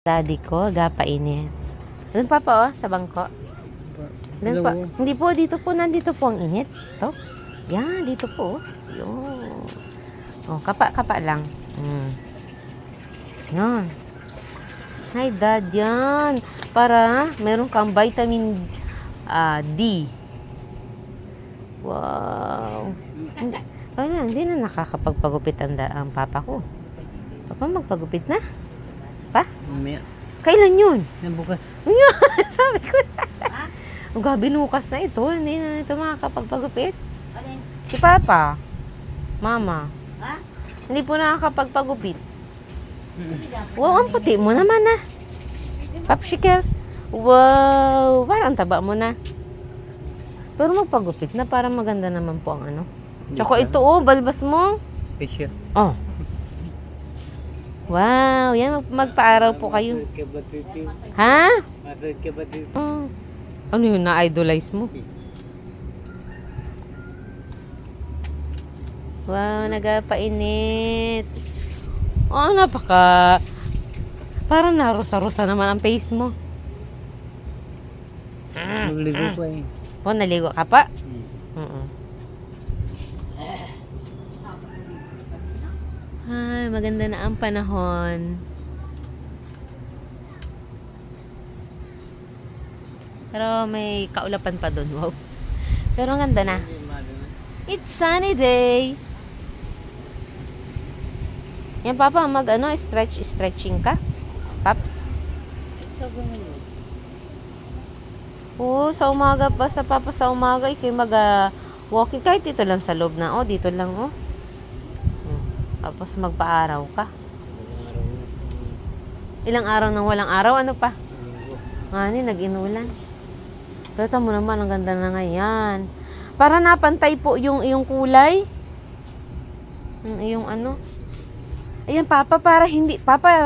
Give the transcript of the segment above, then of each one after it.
Daddy ko, gapainit. Doon pa po, sa bangko. Doon pa. Hindi po, dito po, nandito po ang init. Ito. Yan, dito po. Yun. Oh, kapa lang. Yan. Hi, Dad. Yan. Para meron kang vitamin D. Wow. Hindi na nakakapagpagupit ang papa ko. Papa, magpagupit na? Pa? Kailan yun? Bukas. Sabi ko na. Ang gabi bukas na ito. Hindi na ito makakapagpagupit. Si Papa. Mama. Ha? Hindi po nakakapagpagupit. Wow, ang puti mo naman na. Popsicles. Wow, parang taba mo na. Pero magpagupit na para maganda naman po ang ano. Tsaka ito balbas mo. Fisher. Oh. Wow, yan magpaaraw po kayo. Ha? Oh. Ano yun, na-idolize mo? Wow, nagapainit. Oh, napaka... Parang narusa-rusa naman ang face mo. Nagligo ko eh. Oh, naligo ka pa? Ay, maganda na ang panahon. Pero may kaulapan pa doon. Wow. Pero ang ganda na. It's sunny day. Yan, Papa, stretching ka? Paps? Oo, sa umaga pa, Papa, sa umaga, ikay walking. Kahit dito lang sa loob na, dito lang, Tapos magpa-araw ka. Ilang araw nang walang araw, ano pa? Nag-inulan. Kita mo naman, ang ganda na ngayon. Para napantay po yung kulay. Yung ano. Ayan, Papa,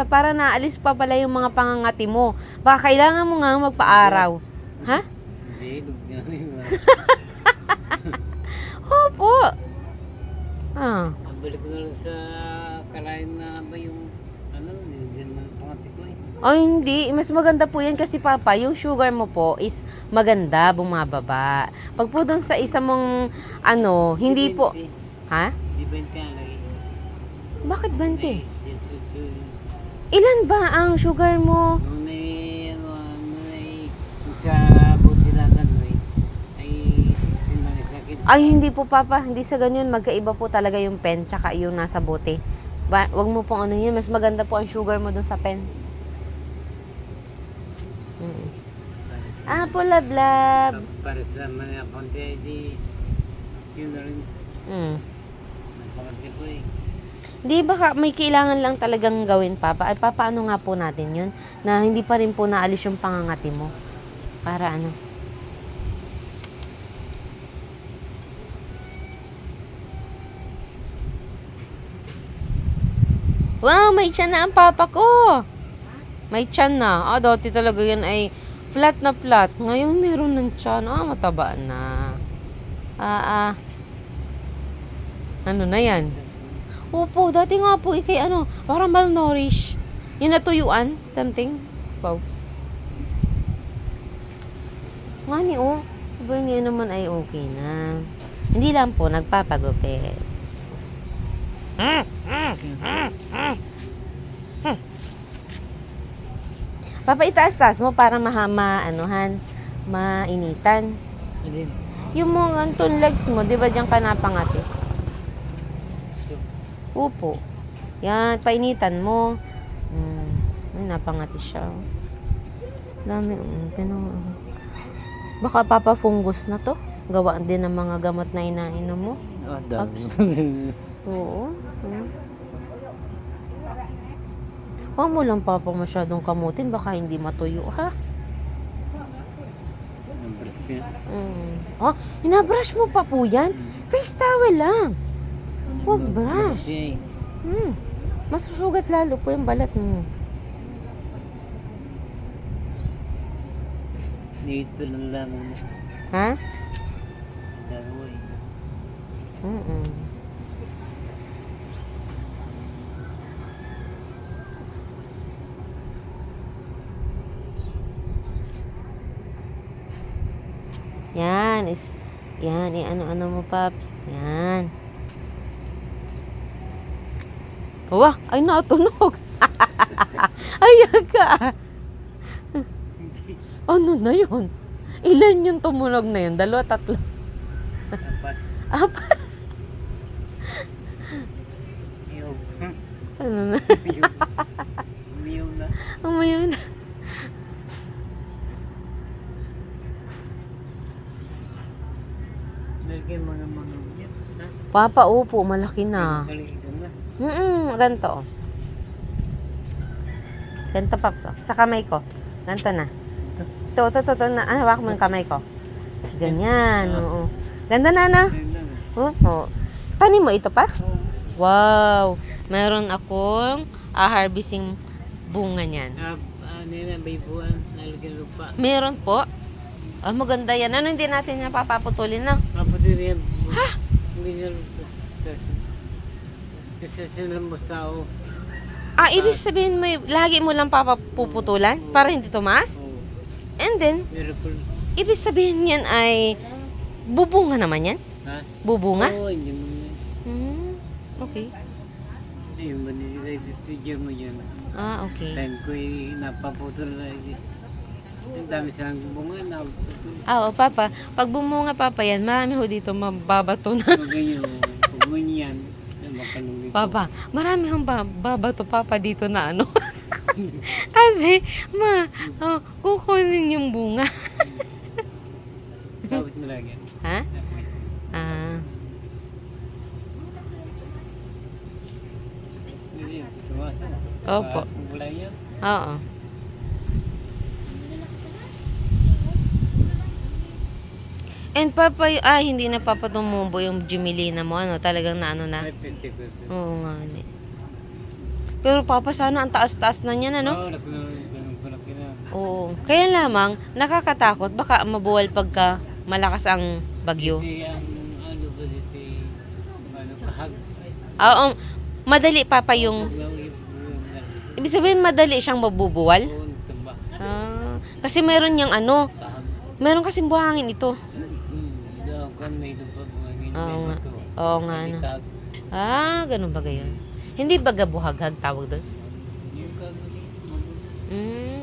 para naalis pa pala yung mga pangangati mo. Baka kailangan mo nga magpa-araw. Ha? Hindi, Opo. balik ko na lang sa kalain na ba yung hindi naman pangati ko eh. Hindi. Mas maganda po yan kasi, Papa, yung sugar mo po is maganda, bumababa. Pag po doon sa isa mong, hindi po... Ha? Di ba yung lagi? Bakit bante? Ilan ba ang sugar mo? Nung sa buti na ay 16 lang sakit. Ay, hindi po, Papa. Hindi sa ganyan. Magkaiba po talaga yung pen tsaka yung nasa bote. Wag mo pong yun. Mas maganda po ang sugar mo dun sa pen. Apple lablab. Para sa mga konti di yun na rin. Napakati ko eh. Di ba may kailangan lang talagang gawin, Papa? Ay, paano nga po natin yun? Na hindi pa rin po naalis yung pangangati mo. Para ano? Wow, may tiyan na ang Papa ko. May tiyan na. Dati talaga yan ay flat na flat. Ngayon meron ng tiyan. Mataba na. Ano na yan? Opo, dati nga po, parang malnourished. Yung natuyuan, something. Wow. Ngani, Diba ngayon naman ay okay na. Hindi lang po, nagpapagupit. Papa, itaas-taas mo para mainitan. Alin? Yung mga ganitong legs mo, di ba diyan ka napangati? Upo. Yan, painitan mo. Napangati siya. Dami. Baka Papa fungus na to. Gawaan din ng mga gamot na inainom mo. Dami. Oo. Huwag mo lang, Papa, masyadong kamutin. Baka hindi matuyo, ha? Inabrush mo pa po yan? Face towel lang. Huwag brush. Mas susugat lalo po yung balat mo. Dito lang. Ha? Dalawa Yan, yan, ano-ano mo, Paps. Yan. Wah, ay natunog. Ayan ka. Ano na yun? Ilan yung tumunog na yun? 2, 3? Dapat. Apat? Iyog. Ano na? Iyog. Iyog na. Umayaw na. Nalagyan mo ng mga yan. Ha? Papa, upo, malaki na. Kalikan na. Ganito. Ganito, Paps. Oh. Sa kamay ko. Ganito na. Ito. Na. Hawak mo yung kamay ko. Ganyan, oo. Ganda na, no? Ayun lang. Opo. Tanim mo ito pa? Oo. Wow! Mayroon akong harvesting bunga niyan. Ano yan, baybuan. Nalagyan lupa. Meron po. Maganda yan. Ano hindi natin niya papaputulin na? Kapatid yan. Ha? Hindi na lupa. Kasi silang tao. Ibig sabihin mo, lagi mo lang papapuputulan para hindi tumaas? Oo. And then, Miracle. ibig sabihin yan ay bubunga naman yan? Ha? Bubunga? Oo, hindi mo yan. Okay. Hindi mo nilagyan mo yan. Okay. Time ko napaputol na yun. Ang dami silang bunga na napaputol. Oo, Papa. Pag bumunga, Papa, yan, marami ho dito mababato na. Pag ganyan, pag ganyan, makalungit. Papa, marami hong babato, Papa, dito na ano. Kasi, kukunin yung bunga. Kapit mo lagi. Ha? Kapit. Hindi, tumasan. Opo. Wala yan. Oo. And Papa, hindi na Papa tumumbo yung Jumelina mo, ano, talagang na ano na. Ay, pwede. Oo nga, ni. Pero Papa, sana ang taas-taas na niyan, ano? Oo, nakulaki na. Oo. Kaya lamang, nakakatakot, baka mabuwal pagka malakas ang bagyo. Hindi, ang ano ba dito, kahag. Oo, madali Papa yung, ibig sabihin madali siyang mabubuwal. Oo, tamba. Kasi meron niyang ano, Kahag. meron kasing buhangin ito. Daw kan may lupa mga Oo nga. ganyan. Oo nga, ano. Ganun ba gayon? Hindi ba gabuhaghag tawag doon? Yung kahag. Mm.